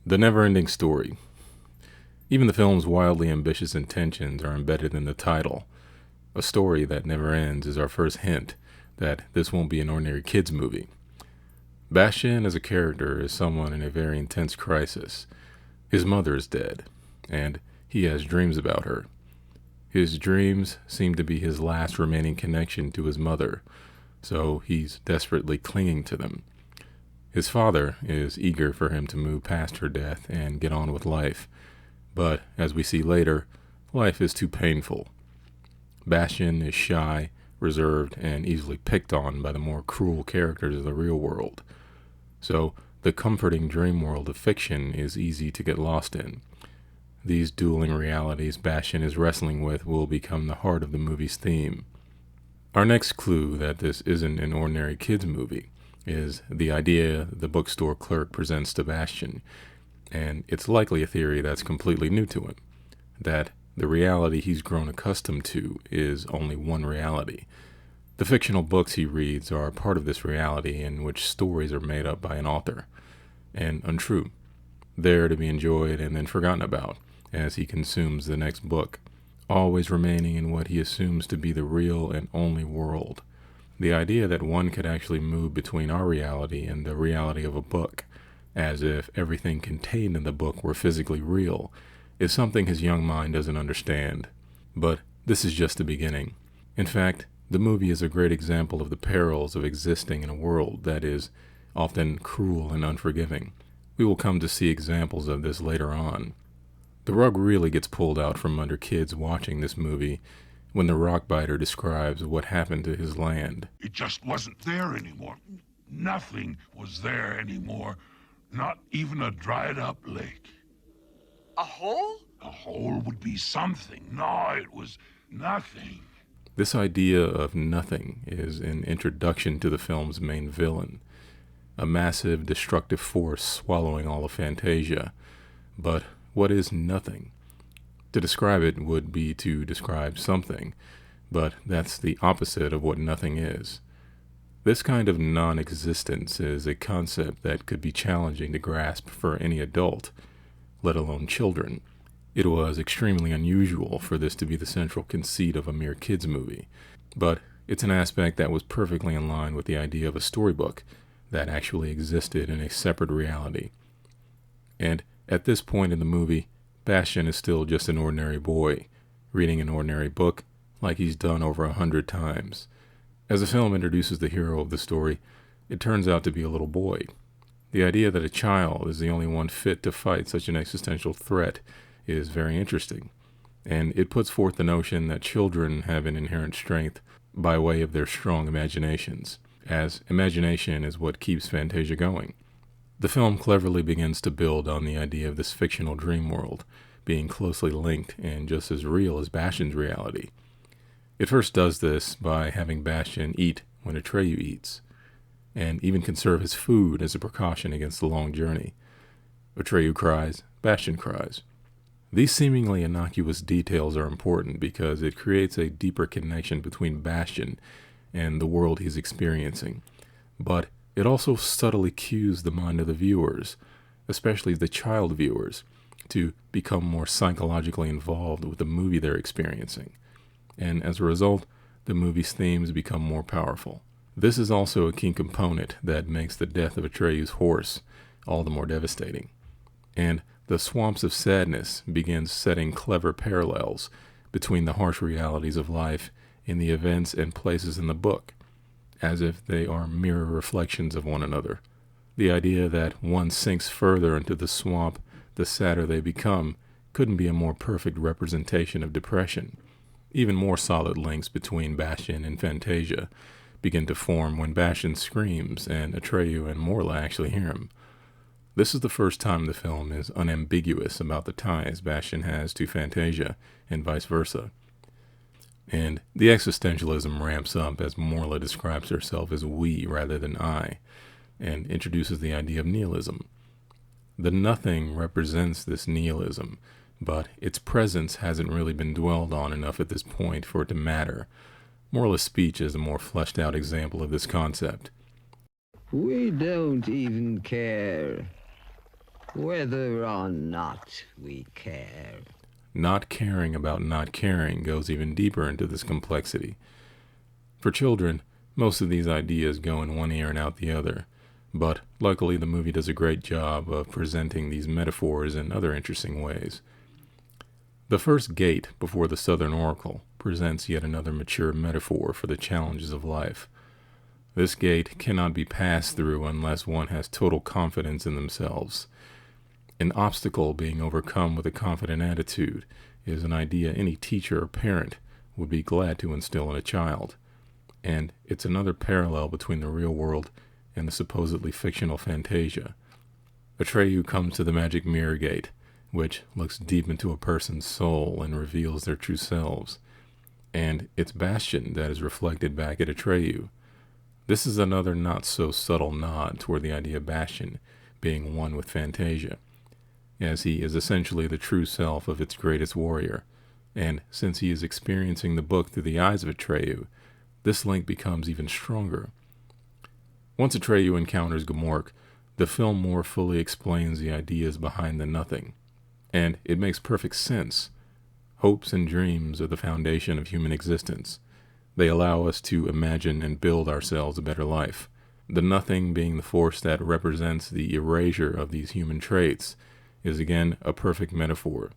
The Neverending Story. Even the film's wildly ambitious intentions are embedded in the title. A story that never ends is our first hint that this won't be an ordinary kids' movie. Bastian as a character is someone in a very intense crisis. His mother is dead, and he has dreams about her. His dreams seem to be his last remaining connection to his mother, so he's desperately clinging to them. His father is eager for him to move past her death and get on with life, but as we see later, life is too painful. Bastian is shy, reserved, and easily picked on by the more cruel characters of the real world. So the comforting dream world of fiction is easy to get lost in. These dueling realities Bastian is wrestling with will become the heart of the movie's theme. Our next clue that this isn't an ordinary kids' movie is the idea the bookstore clerk presents to Bastian, and it's likely a theory that's completely new to him, that the reality he's grown accustomed to is only one reality. The fictional books he reads are part of this reality in which stories are made up by an author, and untrue, there to be enjoyed and then forgotten about as he consumes the next book, always remaining in what he assumes to be the real and only world. The idea that one could actually move between our reality and the reality of a book, as if everything contained in the book were physically real, is something his young mind doesn't understand. But this is just the beginning. In fact, the movie is a great example of the perils of existing in a world that is often cruel and unforgiving. We will come to see examples of this later on. The rug really gets pulled out from under kids watching this movie when the rockbiter describes what happened to his land. It just wasn't there anymore. Nothing was there anymore. Not even a dried up lake. A hole? A hole would be something. No, it was nothing. This idea of nothing is an introduction to the film's main villain, a massive destructive force swallowing all of Fantasia. But what is nothing? To describe it would be to describe something, but that's the opposite of what nothing is. This kind of non-existence is a concept that could be challenging to grasp for any adult, let alone children. It was extremely unusual for this to be the central conceit of a mere kids' movie, but it's an aspect that was perfectly in line with the idea of a storybook that actually existed in a separate reality. And at this point in the movie, Bastian is still just an ordinary boy, reading an ordinary book like he's done over 100 times. As the film introduces the hero of the story, it turns out to be a little boy. The idea that a child is the only one fit to fight such an existential threat is very interesting, and it puts forth the notion that children have an inherent strength by way of their strong imaginations, as imagination is what keeps Fantasia going. The film cleverly begins to build on the idea of this fictional dream world being closely linked and just as real as Bastian's reality. It first does this by having Bastian eat when Atreyu eats, and even conserve his food as a precaution against the long journey. Atreyu cries, Bastian cries. These seemingly innocuous details are important because it creates a deeper connection between Bastian and the world he's experiencing, but it also subtly cues the mind of the viewers, especially the child viewers, to become more psychologically involved with the movie they're experiencing. And as a result, the movie's themes become more powerful. This is also a key component that makes the death of Atreyu's horse all the more devastating. And the Swamps of Sadness begins setting clever parallels between the harsh realities of life in the events and places in the book, as if they are mirror reflections of one another. The idea that one sinks further into the swamp the sadder they become couldn't be a more perfect representation of depression. Even more solid links between Bastian and Fantasia begin to form when Bastian screams and Atreyu and Morla actually hear him. This is the first time the film is unambiguous about the ties Bastian has to Fantasia and vice versa. And the existentialism ramps up as Morla describes herself as we rather than I, and introduces the idea of nihilism. The nothing represents this nihilism, but its presence hasn't really been dwelled on enough at this point for it to matter. Morla's speech is a more fleshed out example of this concept. We don't even care. Whether or not we care. Not caring about not caring goes even deeper into this complexity. For children, most of these ideas go in one ear and out the other, but luckily the movie does a great job of presenting these metaphors in other interesting ways. The first gate before the Southern Oracle presents yet another mature metaphor for the challenges of life. This gate cannot be passed through unless one has total confidence in themselves. An obstacle being overcome with a confident attitude is an idea any teacher or parent would be glad to instill in a child, and it's another parallel between the real world and the supposedly fictional Fantasia. Atreyu comes to the magic mirror gate, which looks deep into a person's soul and reveals their true selves, and it's Bastian that is reflected back at Atreyu. This is another not-so-subtle nod toward the idea of Bastian being one with Fantasia, as he is essentially the true self of its greatest warrior, and since he is experiencing the book through the eyes of Atreyu, this link becomes even stronger. Once Atreyu encounters Gmork, the film more fully explains the ideas behind the nothing, and it makes perfect sense. Hopes and dreams are the foundation of human existence. They allow us to imagine and build ourselves a better life, the nothing being the force that represents the erasure of these human traits is again a perfect metaphor.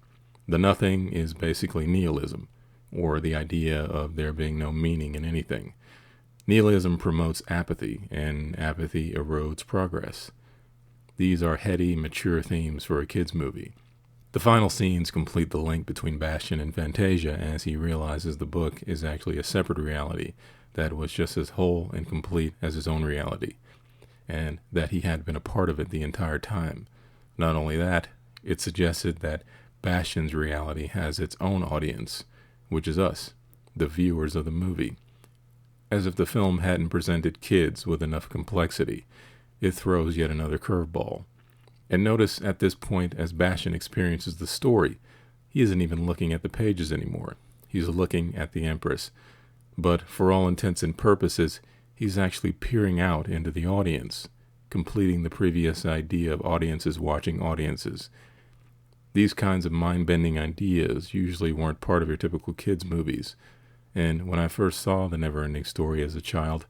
The nothing is basically nihilism, or the idea of there being no meaning in anything. Nihilism promotes apathy, and apathy erodes progress. These are heady, mature themes for a kid's movie. The final scenes complete the link between Bastian and Fantasia as he realizes the book is actually a separate reality that was just as whole and complete as his own reality, and that he had been a part of it the entire time. Not only that, it suggested that Bastian's reality has its own audience, which is us, the viewers of the movie. As if the film hadn't presented kids with enough complexity, it throws yet another curveball. And notice at this point, as Bastian experiences the story, he isn't even looking at the pages anymore. He's looking at the Empress. But for all intents and purposes, he's actually peering out into the audience, completing the previous idea of audiences watching audiences. These kinds of mind-bending ideas usually weren't part of your typical kids' movies, and when I first saw The Neverending Story as a child,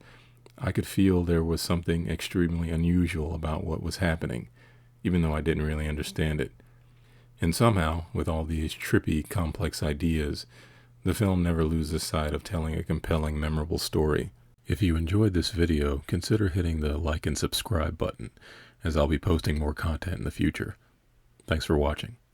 I could feel there was something extremely unusual about what was happening, even though I didn't really understand it. And somehow, with all these trippy, complex ideas, the film never loses sight of telling a compelling, memorable story. If you enjoyed this video, consider hitting the like and subscribe button, as I'll be posting more content in the future. Thanks for watching.